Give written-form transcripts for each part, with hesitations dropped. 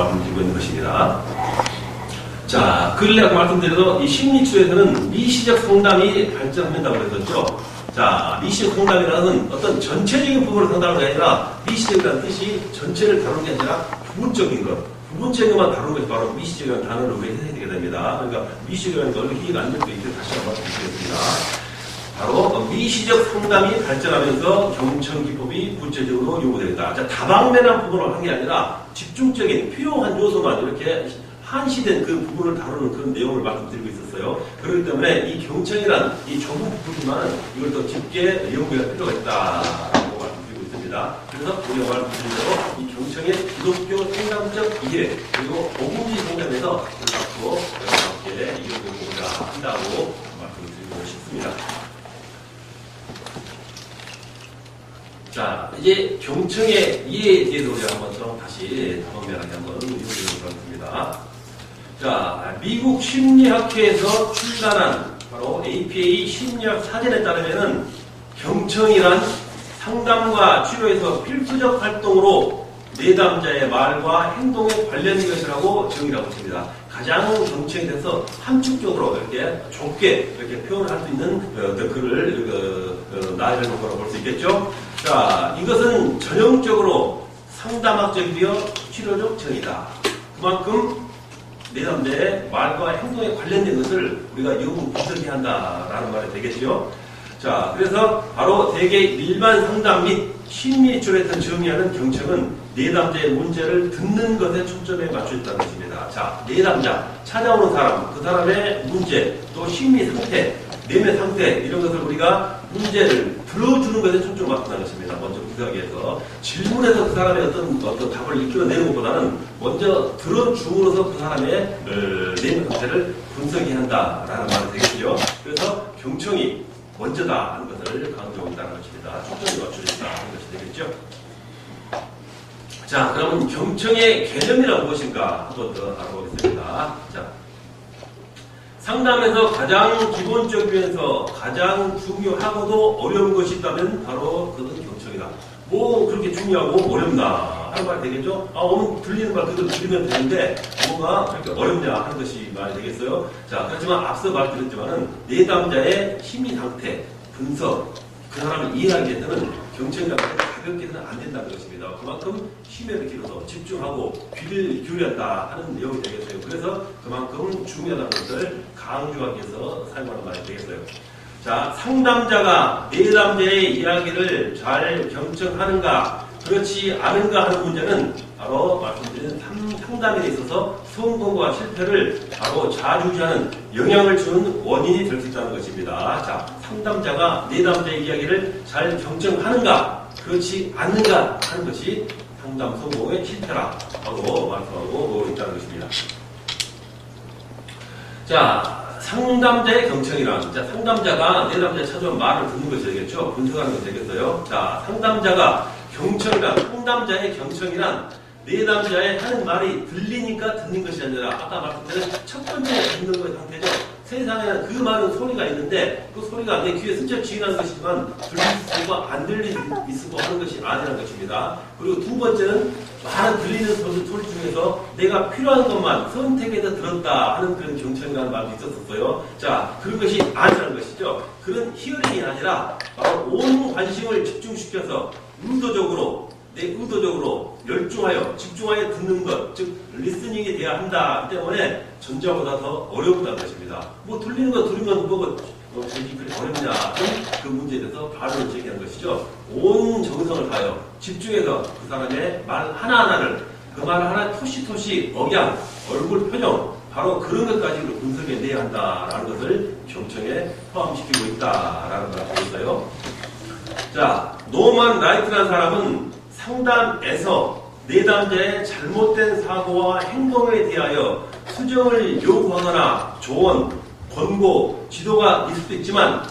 말씀드리고 있는 것입니다. 자, 근래 아까 말씀드려도 이 심리치료에서는 미시적 상담이 발전한다고 했었죠. 자, 미시적 상담이라는 어떤 전체적인 부분을 상담하는 게 아니라 미시적이라는 뜻이 전체를 다루는 게 아니라 부분적인 것, 부분적인 것만 다루는 것이 바로 미시적이라는 단어를 우리가 해석하게 됩니다. 그러니까 미시적이라는 걸 이해가 안 될 수 있게 다시 한번 말씀드리겠습니다. 바로 미시적 상담이 발전하면서 경청기법이 구체적으로 요구됩니다. 자, 다방면한 부분을 한 게 아니라 집중적인 필요한 요소만 이렇게 한시된 그 부분을 다루는 그런 내용을 말씀드리고 있었어요. 그렇기 때문에 이 경청이란 이 좁은 부분만 이걸 더 깊게 연구할 필요가 있다고 말씀드리고 있습니다. 그래서 우리가 말씀드린 대로 이 경청의 기독교 상담적 이해 그리고 오금지 상담에서 앞으로 여러분께 이용해보고자 한다고 말씀드리고 싶습니다. 자, 이제 경청의 이해에 대해서 우리가 한번 좀 다시 다방면하게 한번 이용해보도록 하겠습니다. 자, 미국 심리학회에서 출간한 바로 APA 심리학 사전에 따르면은 경청이란 상담과 치료에서 필수적 활동으로 내담자의 말과 행동에 관련된 것이라고 정의하고 있습니다. 가장 경청에 대해서 함축적으로 이렇게 좁게 이렇게 표현을 할 수 있는 어떤 글을 나열해놓은 거라고 볼 수 있겠죠. 자, 이것은 전형적으로 상담학적이며 치료적 정의다. 그만큼 내담자의 말과 행동에 관련된 것을 우리가 영 분석해야 한다라는 말이 되겠죠. 자, 그래서 바로 대개 일반 상담 및 심리 치료에서 정의하는 경청은 내담자의 문제를 듣는 것에 초점에 맞춰 있다는 것입니다. 자, 내담자, 찾아오는 사람, 그 사람의 문제, 또 심리 상태, 내면 상태 이런 것을 우리가 문제를 들어주는 것에 초점을 맞춘다는 것입니다. 먼저 분석하기 위해서 질문에서 그 사람의 어떤 답을 이끌어내는 것보다는 먼저 들어줌으로써 그 사람의 내면 상태를 분석해야 한다라는 말이 되겠죠. 그래서 경청이 먼저다 하는 것을 강조하고 있다는 것입니다. 초점이 맞춰져 있다 하는 것이 되겠죠. 자, 그러면 경청의 개념이란 무엇인가 한번 더 알아보겠습니다. 자, 상담에서 가장 기본적이면서 가장 중요하고도 어려운 것이 있다면 바로 그것은 경청이다. 뭐 그렇게 중요하고 어렵나 하는 말 되겠죠? 아, 오늘 들리는 말 그대로 들으면 되는데 뭐가 그렇게 어렵냐 하는 것이 말이 되겠어요. 자, 하지만 앞서 말드렸지만은 내담자의 심리 상태, 분석, 그 사람을 이해하기 위해서는 경청이라는 게 가볍게는 안 된다는 것입니다. 그만큼 심혈을 기울여서 집중하고 귀를 기울였다 하는 내용이 되겠어요. 그래서 그만큼 중요하다는 것을 강조하기 위해서 사용하는 말이 되겠어요. 자, 상담자가 내담자의 이야기를 잘 경청하는가 그렇지 않은가 하는 문제는 바로 말씀드린 상담에 있어서 성공과 실패를 바로 좌지우지하는 영향을 주는 원인이 될 수 있다는 것입니다. 자, 상담자가 내담자의 이야기를 잘 경청하는가 그렇지 않는가 하는 것이 상담 성공의 실패라고 말씀하고 있다는 것입니다. 자, 상담자의 경청이란, 자, 상담자가 내담자에 찾아온 말을 듣는 것이 되겠죠. 분석하는 것이 되겠어요. 자, 상담자가 경청이란, 상담자의 경청이란 내담자의 하는 말이 들리니까 듣는 것이 아니라 아까 말씀드린 첫 번째 듣는 것의 상태죠. 세상에는 그 많은 소리가 있는데 그 소리가 내 귀에 스쳐 지나는 것이지만 들릴 수 있고 안 들릴 수 있고 하는 것이 아니라는 것입니다. 그리고 두 번째는 많은 들리는 소리 중에서 내가 필요한 것만 선택해서 들었다 하는 그런 경청이라는 말도 있었어요. 자, 그런 것이 아니라는 것이죠. 그런 히어링이 아니라 바로 온 관심을 집중시켜서 의도적으로 열중하여 집중하여 듣는 것, 즉 리스닝이 돼야 한다 때문에 전자보다 더 어렵다는 것입니다. 뭐 들리는 거 들으면 뭐가 그렇게 어렵냐 그 문제에 대해서 발언을 제기한 것이죠. 온 정성을 다하여 집중해서 그 사람의 말 하나하나를 그 말 하나 토시토시 억양, 얼굴 표정 바로 그런 것까지 분석해내야 한다라는 것을 경청에 포함시키고 있다라는 걸 알고 있어요. 자, 노만 라이트라는 사람은 상담에서 내담자의 잘못된 사고와 행동에 대하여 수정을 요구하거나 조언, 권고, 지도가 있을 수도 있지만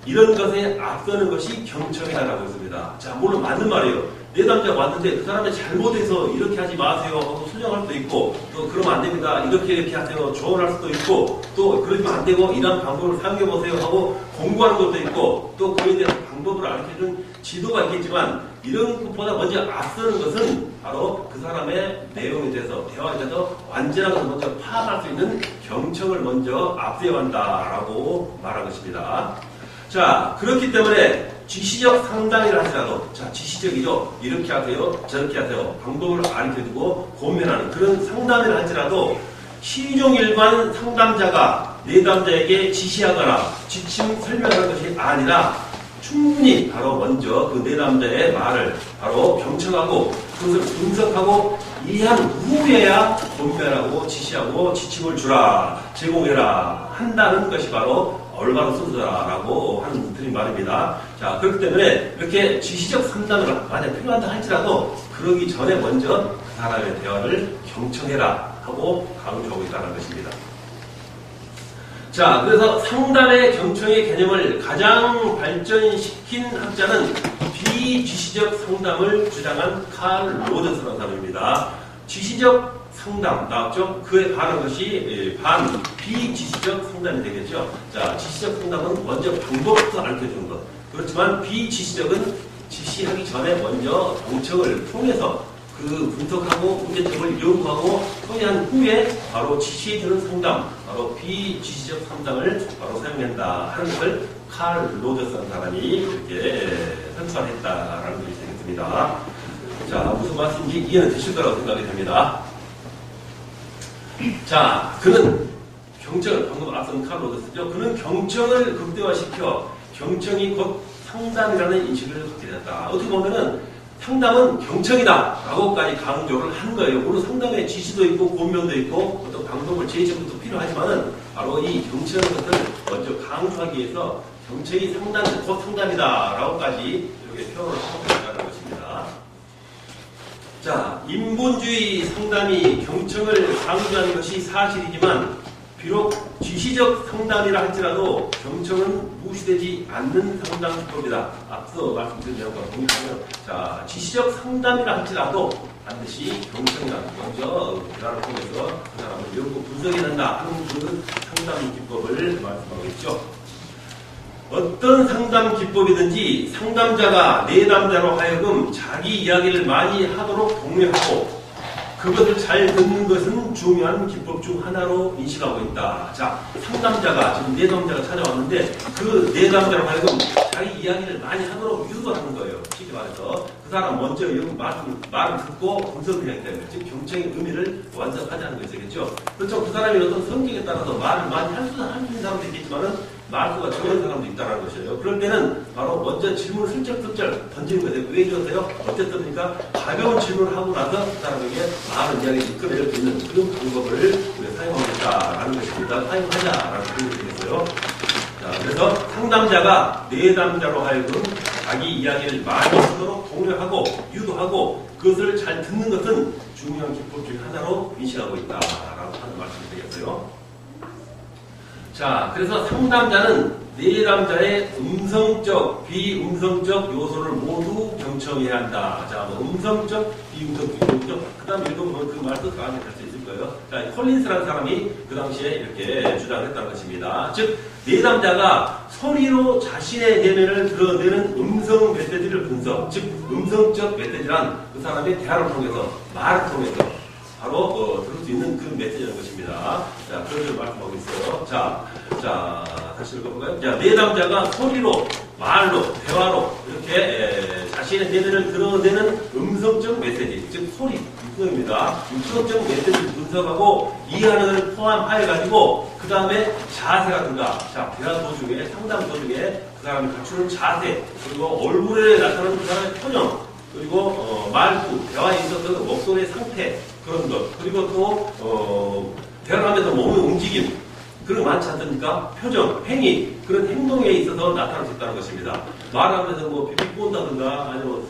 이런 것에 앞서는 것이 경청이라고 했습니다. 자, 물론 맞는 말이에요. 내담자가 왔는데 그 사람의 잘못해서 이렇게 하지 마세요 하고 수정할 수도 있고 또 그러면 안 됩니다. 이렇게 하세요. 조언할 수도 있고 또 그러면 안 되고 이런 방법을 사용해 보세요 하고 공부하는 것도 있고 또 그에 대한 방법을 알려주는 지도가 있겠지만 이런 것보다 먼저 앞서는 것은 바로 그 사람의 내용에 대해서 대화에 대해서 완전한 것을 먼저 파악할 수 있는 경청을 먼저 앞세워야 한다라고 말한 것입니다. 자, 그렇기 때문에 지시적 상담이라 할지라도, 자, 지시적이죠. 이렇게 하세요, 저렇게 하세요. 방법을 가르쳐주고 고민하는 그런 상담이라 할지라도 시종일관 상담자가 내담자에게 지시하거나 지침 설명하는 것이 아니라 충분히 바로 먼저 그 내담자의 말을 바로 경청하고 그것을 분석하고 이해한 후에야 권면하고 지시하고 지침을 주라, 제공해라 한다는 것이 바로 올바른 순서라고 하는 드린 말입니다. 자, 그렇기 때문에 이렇게 지시적 상담을 만약 필요하다 할지라도 그러기 전에 먼저 그 사람의 대화를 경청해라 하고 강조하고 있다는 것입니다. 자, 그래서 상담의 경청의 개념을 가장 발전시킨 학자는 비지시적 상담을 주장한 칼 로저스라는 사람입니다. 지시적 상담 나왔죠? 그에 반한 것이 비지시적 상담이 되겠죠. 자, 지시적 상담은 먼저 방법부터 알려주는 것. 그렇지만 비지시적은 지시하기 전에 먼저 경청을 통해서 그 분석하고 문제점을 연구하고 통일한 후에 바로 지시해주는 상담, 바로 비지시적 상담을 바로 사용한다 하는 것을 칼 로저스라는 사람이 이렇게 설파했다라는 것이 되겠습니다. 자, 무슨 말씀인지 이해는 되실 거라고 생각이 됩니다. 자, 그는 경청을, 방금 앞선 칼 로저스죠. 그는 경청을 극대화시켜 경청이 곧 상담이라는 인식을 갖게 됐다. 어떻게 보면은 상담은 경청이다 라고까지 강조를 한 거예요. 물론 상담에 지시도 있고 권면도 있고 어떤 방법을 제시도 필요하지만은 바로 이 경청의 것을 먼저 강조하기 위해서 경청이 상담이 곧 상담이다 라고까지 이렇게 표현을 하고 있다는 것입니다. 자, 인본주의 상담이 경청을 강조하는 것이 사실이지만 비록 지시적 상담이라 할지라도 경청은 무시되지 않는 상담 기법이다. 앞서 말씀드린 내용과 동일하면, 자, 지시적 상담이라 할지라도 반드시 경청이라는 먼저 대화를 통해서 그 사람을 연구 분석해야 한다 하는 그런 상담 기법을 말씀하고 있죠. 어떤 상담 기법이든지 상담자가 내담자로 하여금 자기 이야기를 많이 하도록 독려하고 그것을 잘 듣는 것은 중요한 기법 중 하나로 인식하고 있다. 자, 상담자가 지금 내담자가 찾아왔는데 그 내담자로 하여금 자기 이야기를 많이 하도록 유도하는 거예요. 쉽게 말해서 그 사람 먼저 말을 듣고 분석을 해야 되는 거예요. 즉 경청의 의미를 완성하자는 것이겠죠. 그렇죠. 그 사람이 어떤 성격에 따라서 말을 많이 할 수 있는 사람도 있겠지만은 말수가 적은 사람도 있다는 것이에요. 그럴 때는 바로 먼저 질문을 슬쩍슬쩍 던지는 거예요. 왜 이러세요? 어쨌습니까? 가벼운 질문을 하고 나서 그 사람에게 많은 이야기를 이끌어낼 수 있는 그런 방법을 우리가 사용하겠다라는 것입니다. 사용하자라는 표현이 되겠어요. 자, 그래서 상담자가 내담자로 하여금 자기 이야기를 많이 하도록 독려하고 유도하고 그것을 잘 듣는 것은 중요한 기법 중 하나로 인식하고 있다라고 하는 말씀이 되겠어요. 자, 그래서 상담자는 내담자의 음성적, 비음성적 요소를 모두 경청해야 한다. 자, 뭐 음성적, 비음성적 요소. 그 다음 읽어보면 그 말도 다 알 수 있을 거예요. 자, 콜린스라는 사람이 그 당시에 이렇게 주장했다는 것입니다. 즉, 내담자가 소리로 자신의 내면을 드러내는 음성 메시지를 분석, 즉, 음성적 메시지란 그 사람의 대화를 통해서, 말을 통해서 바로 들을 수 있는 그 메시지라는 것입니다. 자, 그것을 말씀하고 있어요. 자, 다시 읽어볼까요? 자, 내담자가 소리로, 말로, 대화로 이렇게 자신의 내면을 드러내는 음성적 메시지, 즉 소리, 육성입니다. 육성적 메시지를 분석하고 이해하는 것을 포함하여가지고 그 다음에 자세라든가, 자, 대화 도중에, 상담 도중에 그 사람이 갖추는 자세, 그리고 얼굴에 나타나는 그 사람의 표정, 그리고 말투, 대화에 있어서 목소리의 상태, 그런 것, 그리고 또 대화를 하면서 몸의 움직임, 그런 거 많지 않습니까? 표정, 행위, 그런 행동에 있어서 나타날 수 있다는 것입니다. 말하면서 뭐 비비꼰다든가 아니면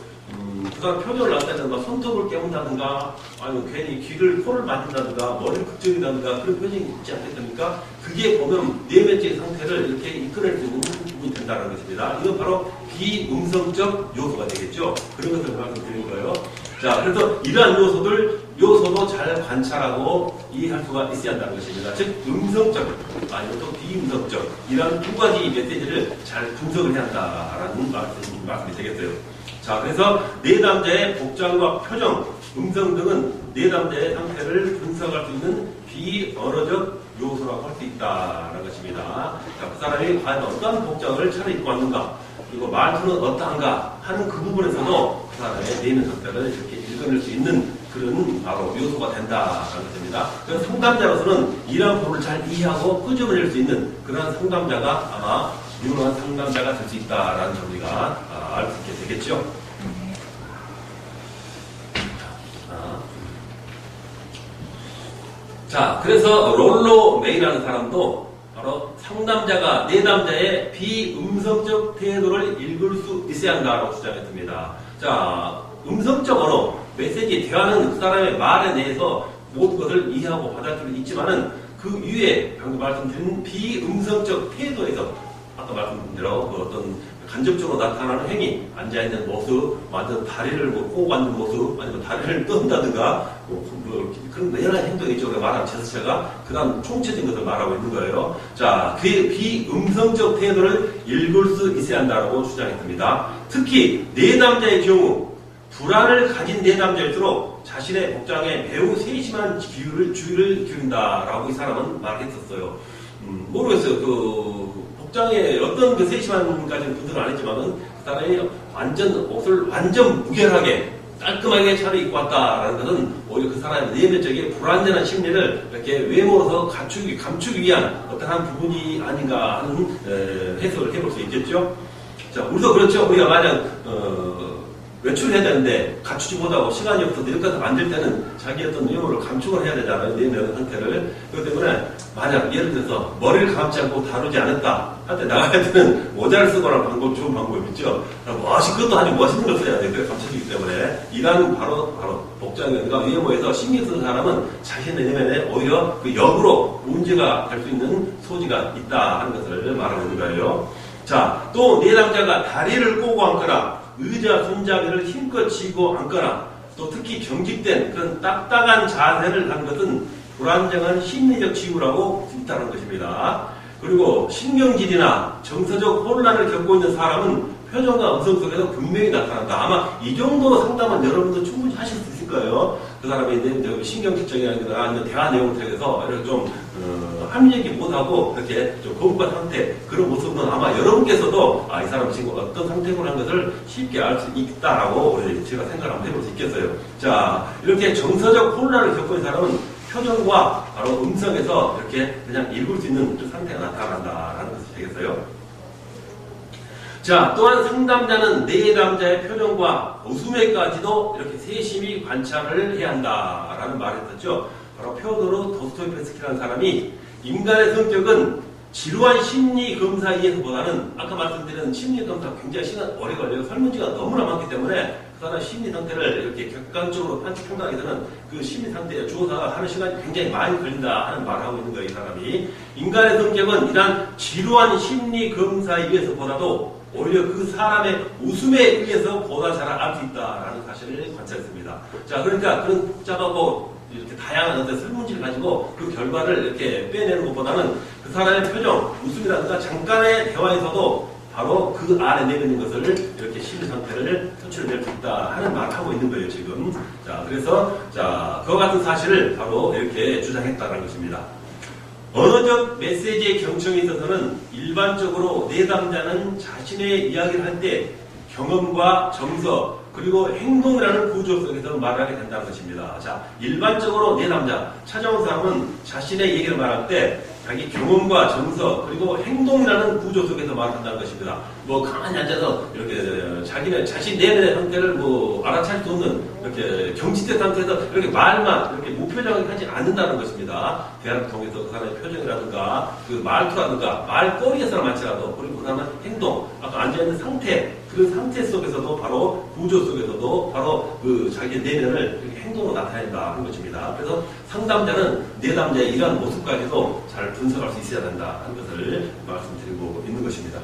그 사람 표정을 나타낸다든가 손톱을 깨문다든가 아니면 괜히 귀를 코를 만진다든가 머리를 극적인다든가 그런 표정이 있지 않겠습니까? 그게 보면 내면적인 상태를 이렇게 이끌어낼 수 있는 부분이 된다는 것입니다. 이건 바로 비음성적 요소가 되겠죠. 그런 것을 말씀드린 거예요. 자, 그래서 이러한 요소도 잘 관찰하고 이해할 수가 있어야 한다는 것입니다. 즉, 음성적, 아니면 또 비음성적, 이러한 두 가지 메시지를 잘 분석을 해야 한다라는 말씀이 되겠어요. 자, 그래서 내담자의 복장과 표정, 음성 등은 내담자의 상태를 분석할 수 있는 비언어적 요소라고 할 수 있다는 것입니다. 자, 그 사람이 과연 어떤 복장을 차려입고 왔는가, 그리고 말투는 어떠한가 하는 그 부분에서도 그 사람의 내면 상태를 이렇게 읽어낼 수 있는 그런 바로 요소가 된다는 것입니다. 그래서 상담자로서는 이러한 부분을 잘 이해하고 끄집어낼 수 있는 그런 상담자가 아마 유능한 상담자가 될 수 있다라는 점 우리가 알 수 있게 되겠죠. 자, 그래서 롤로 메이라는 사람도 바로 상담자가 내담자의 비음성적 태도를 읽을 수 있어야 한다고 주장했습니다. 자, 음성적 언어, 메시지, 대화는 그 사람의 말에 대해서 모든 것을 이해하고 받아들일 수 있지만은 그 위에 방금 말씀드린 비음성적 태도에서 아까 말씀드린 대로 그 어떤 간접적으로 나타나는 행위, 앉아있는 모습, 완전 다리를 꼬고 앉는 모습, 아니면 다리를 떤다든가, 그런 여러 행동이 있죠. 말하는 제스처가, 그 다음 총체적인 것을 말하고 있는 거예요. 자, 그 비음성적 태도를 읽을 수 있어야 한다고 주장했습니다. 특히, 내담자의 경우, 불안을 가진 내담자일수록 자신의 복장에 매우 세심한 주의를 기울인다라고 이 사람은 말했었어요. 모르겠어요. 복장에 어떤 그 세심한까지는 분석을 안 했지만은 그 사람이 옷을 완전 무결하게 깔끔하게 차려입고 왔다라는 것은 오히려 그 사람의 내면적인 불완전한 심리를 이렇게 외모로서 감추기 위한 어떤 한 부분이 아닌가 하는 해석을 해볼 수 있겠죠. 자, 우리도 그렇죠. 우리가 만약 외출을 해야 되는데 갖추지 못하고 시간이 없어서 이렇게 만들 때는 자기 어떤 외모를 감축을 해야 되잖아요. 내면 상태를. 그렇기 때문에 만약 예를 들어서 머리를 감지 않고 다루지 않았다 할 때 나갈 때는 모자를 쓰거나 좋은 방법이 있죠. 그것도 아주 멋있는 걸 써야 돼요. 감춰지기 때문에. 이러한 바로 복장과 외모에서 신경 쓰는 사람은 자신의 내면에 오히려 그 역으로 문제가 될 수 있는 소지가 있다 하는 것을 말하고 있는 거예요. 자, 또 내담자가 다리를 꼬고 앉거나 의자 손잡이를 힘껏 쥐고 앉거나 또 특히 경직된 그런 딱딱한 자세를 한 것은 불안정한 심리적 징후라고 할 수 있다는 것입니다. 그리고 신경질이나 정서적 혼란을 겪고 있는 사람은 표정과 음성 속에서 분명히 나타난다. 아마 이 정도 상담은 여러분도 충분히 하실 수 있을 거예요. 그 사람의 신경질적이나 아니면 대화 내용을 통해서 이렇게 좀 합리적이 못하고 이렇게 좀 거북한 상태, 그런 모습은 아마 여러분께서도 이 사람이 지금 어떤 상태로 한 것을 쉽게 알 수 있다라고 제가 생각을 한번 해볼 수 있겠어요. 자, 이렇게 정서적 혼란을 겪고 있는 사람은 표정과 바로 음성에서 이렇게 그냥 읽을 수 있는 상태가 나타난다라는 것이 되겠어요. 자, 또한 상담자는 내담자의 표정과 웃음에까지도 이렇게 세심히 관찰을 해야 한다라는 말을 했었죠. 바로 표도르 도스토옙스키라는 사람이 인간의 성격은 지루한 심리 검사에서보다는 아까 말씀드린 심리 검사 굉장히 시간 오래 걸려요. 설문지가 너무나 많기 때문에 그 사람 심리 상태를 이렇게 객관적으로 판단하게 되는 그 심리 상태에 조사하는 시간이 굉장히 많이 걸린다 하는 말을 하고 있는 거예요. 이 사람이. 인간의 성격은 이러한 지루한 심리 검사에 의해서보다도 오히려 그 사람의 웃음에 의해서 보다 잘 알 수 있다라는 사실을 관찰했습니다. 자, 그러니까 그런 복잡하고 이렇게 다양한 어떤 설문지를 가지고 그 결과를 이렇게 빼내는 것보다는 그 사람의 표정, 웃음이라든가 잠깐의 대화에서도 바로 그 안에 내면인 것을 이렇게 심리 상태를 표출해낼 수 있다 하는 말을 하고 있는 거예요, 지금. 자, 그래서, 그와 같은 사실을 바로 이렇게 주장했다는 것입니다. 언어적 메시지의 경청에 있어서는 일반적으로 내담자는 자신의 이야기를 할 때 경험과 정서, 그리고 행동이라는 구조 속에서 말하게 된다는 것입니다. 자, 일반적으로 내담자, 찾아온 사람은 자신의 얘기를 말할 때 자기 경험과 정서, 그리고 행동이라는 구조 속에서 말한다는 것입니다. 가만히 앉아서 이렇게 자신 내면의 상태를 알아차릴 수 없는 이렇게 경직된 상태에서 이렇게 말만 이렇게 무표정하게 하지 않는다는 것입니다. 대화를 통해서 그 사람의 표정이라든가 그 말투라든가 말거리에서나 마치라도, 그리고 그 사람의 행동, 아까 앉아있는 상태, 그 상태 속에서도 바로 구조 속에서도 바로 그 자기의 내면을 이렇게 행동으로 나타낸다 하는 것입니다. 그래서 상담자는 내담자의 이러한 모습까지도 잘 분석할 수 있어야 된다 하는 것을 말씀드리고 있는 것입니다.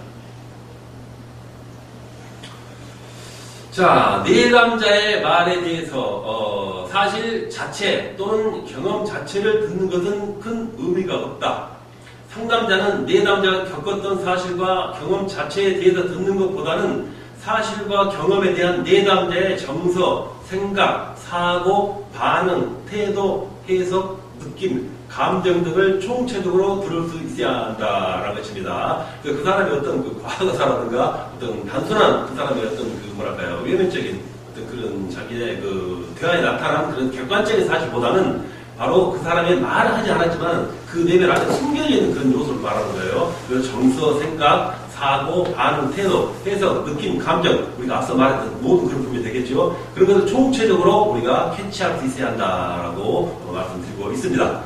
자, 내담자의 말에 대해서 사실 자체 또는 경험 자체를 듣는 것은 큰 의미가 없다. 상담자는 내담자가 겪었던 사실과 경험 자체에 대해서 듣는 것보다는 사실과 경험에 대한 내담자의 정서, 생각, 사고, 반응, 태도, 해석, 느낌, 감정 등을 총체적으로 들을 수 있어야 한다라는 것입니다. 그 사람의 어떤 그 과거사라든가 어떤 단순한 그 사람의 어떤 그 뭐랄까요 외면적인 어떤 그런 자기의 그 대화에 나타난 그런 객관적인 사실보다는 바로 그 사람의 말을 하지 않았지만 그 내면 안에 숨겨져 있는 그런 요소를 말하는 거예요. 그래서 정서, 생각, 사고, 반응, 태도, 해석, 느낌, 감정, 우리가 앞서 말했던 모든 그런 부분이 되겠죠. 그런 것을 총체적으로 우리가 캐치할 수 있어야 한다라고 말씀드리고 있습니다.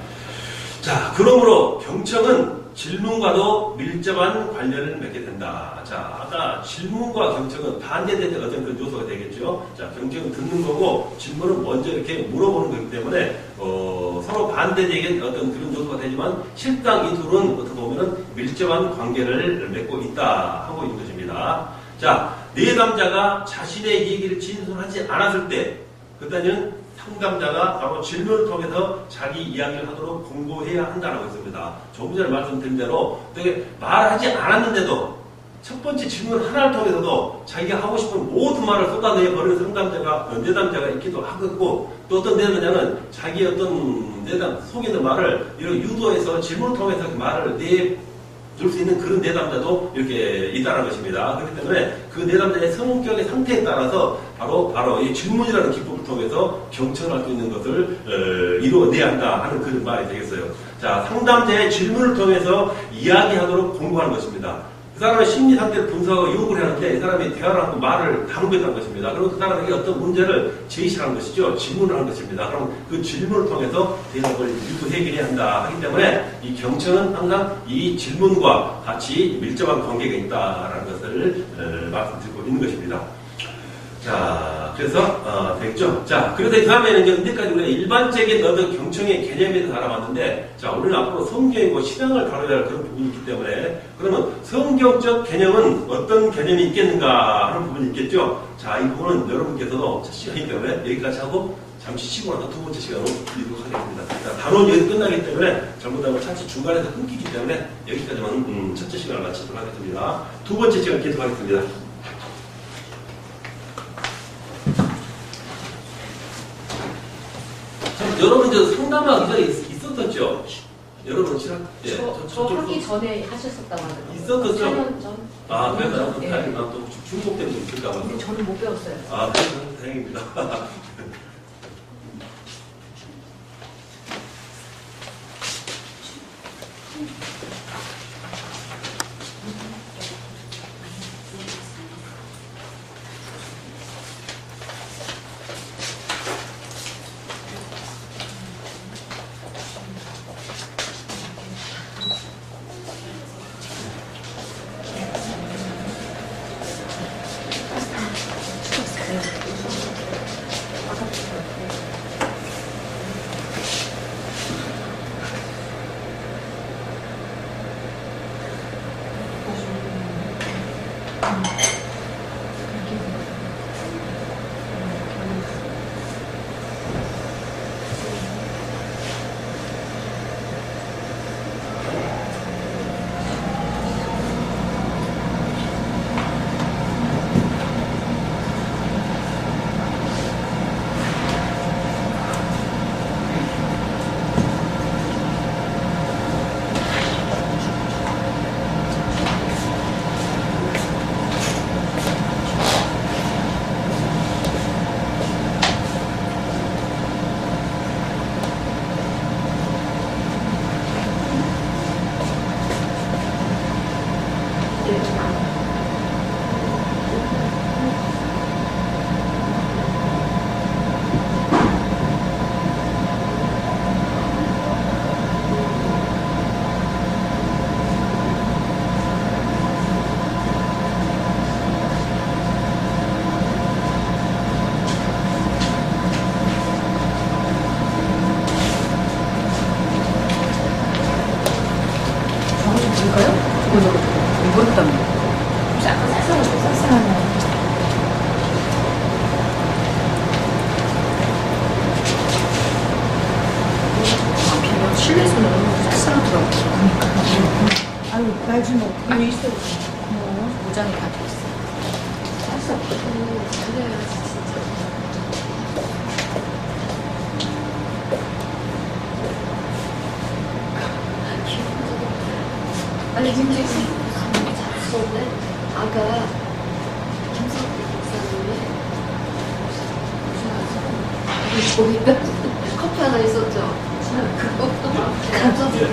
자, 그러므로 경청은 질문과도 밀접한 관련을 맺게 된다. 자, 아까 질문과 경청은 반대되는 어떤 그런 요소가 되겠죠. 자, 경청은 듣는 거고 질문은 먼저 이렇게 물어보는 거기 때문에 서로 반대되는 어떤 그런 요소가 되지만 실상 이 둘은 어떻게 보면은 밀접한 관계를 맺고 있다 하고 있는 것입니다. 자, 내담자가 자신의 얘기를 진술하지 않았을 때 그때는 상담자가 바로 질문을 통해서 자기 이야기를 하도록 공부해야 한다고 했습니다. 조금 전에 말씀드린 대로 말하지 않았는데도 첫 번째 질문 하나를 통해서도 자기가 하고 싶은 모든 말을 쏟아내 버리는 내담자가 있기도 하고 또 어떤 내담자는 자기 어떤 속에 있는 말을 이런 유도해서 질문을 통해서 그 말을 줄 수 있는 그런 내담자도 이렇게 있다는 것입니다. 그렇기 때문에 그 내담자의 성격의 상태에 따라서 바로 이 질문이라는 기법을 통해서 경청할 수 있는 것을 이루어내야 한다 하는 그런 말이 되겠어요. 자, 상담자의 질문을 통해서 이야기하도록 공부하는 것입니다. 그 사람의 심리 상태를 분석하고 유혹을 하는데 이 사람이 대화를 하고 말을 다루겠다는 것입니다. 그리고 그 사람에게 어떤 문제를 제시하는 것이죠. 질문을 하는 것입니다. 그럼 그 질문을 통해서 대답을 유도 해결해야 한다 하기 때문에 이 경청은 항상 이 질문과 같이 밀접한 관계가 있다라는 것을 말씀드리고 있는 것입니다. 자, 그래서 되겠죠. 자, 그런데 그 다음에는 이제 이때까지 우리가 일반적인 어떤 경청의 개념에 대해서 알아봤는데, 자, 우리는 앞으로 성경이고 신앙을 다뤄야 할 그런 부분이 있기 때문에, 그러면 성경적 개념은 어떤 개념이 있겠는가 하는 부분이 있겠죠. 자, 이 부분은 여러분께서도 첫 시간이기 때문에 여기까지 하고 잠시 쉬고 나서 두 번째 시간으로 드리도록 하겠습니다. 자, 단원 여기 끝나기 때문에 잘못하면 잠시 중간에서 끊기기 때문에 여기까지만 첫째 시간을 마치도록 하겠습니다. 두 번째 시간 계속하겠습니다. 여러분 저 상담하기 전에 있었었죠? 여러분 시작. 예, 저 하기 전에 하셨었다고 하더라고요. 있었었죠? 4년 전. 아, 그래서 예. 또 중복 때문에 있을까 봐요. 근데 저는 못 배웠어요. 아, 그래서 다행입니다. 아유, 말 좀 어떻게 있어. 모장이 다 돼 있어. 진짜 잘해야지 진짜. 아니 지금 잡수었네. 아까 김성태 목사님이 보니까 커피 하나 있었죠. 그거 감사합니다.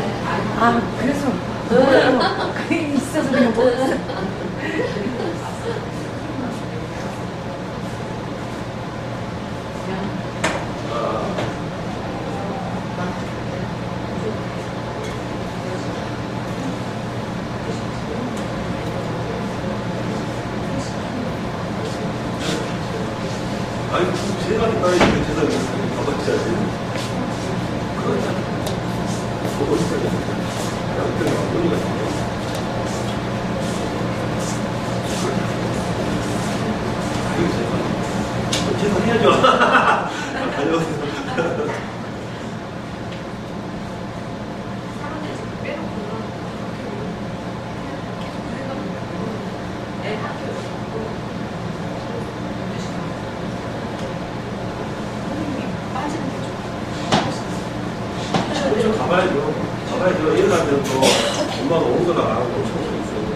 아, 그래서 뭐예요? 그게 있어서 그냥 먹었어요. 아니, 세 가지 따위 있는 세상에 가봤자지. 그러잖아. 보고 있어야 돼. 양쪽이 왕돈이가 있네. 아이고, 제발. 해야죠. 다녀오세요. 좀 가봐야죠. 가봐야죠. 일어나면 또 엄마가 온 거나 안 하고 엄청 있어요.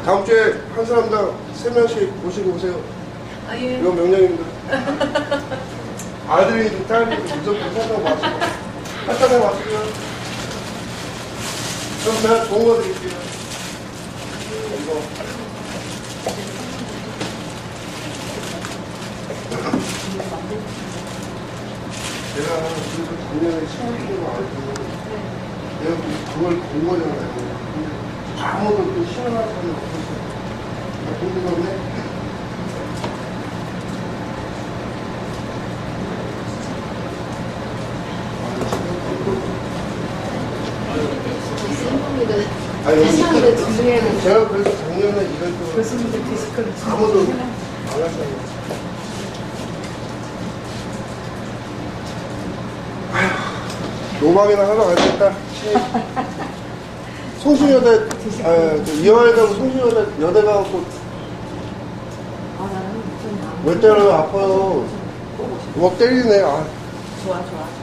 다음 주에 한 사람당 3명씩 모시고 오세요. 아, 예. 이건 명령입니다. 아들이든 딸이든 무조건 사탕 마시고. 사탕 마시고요. 그럼 제가 좋은 거 드릴게요. 이거. 제가 그래서 작년에 시험을 알고 내가 그걸 본 거잖아요. 근데 아무도 또 시험할 사람이 없었어요. 궁금하네. 생각보다 아니, 사람들 중에는 제가 그래서 작년에 이럴 때 교수님들 디스크를 아무도 안 하셨어요. 노방이나 하러 가야겠다. 송신여대, 이화여대 가고 송신여대 가고 아, 나는 좀 왜 때려요? 아파요. 뭐 때리네. 아. 좋아, 좋아.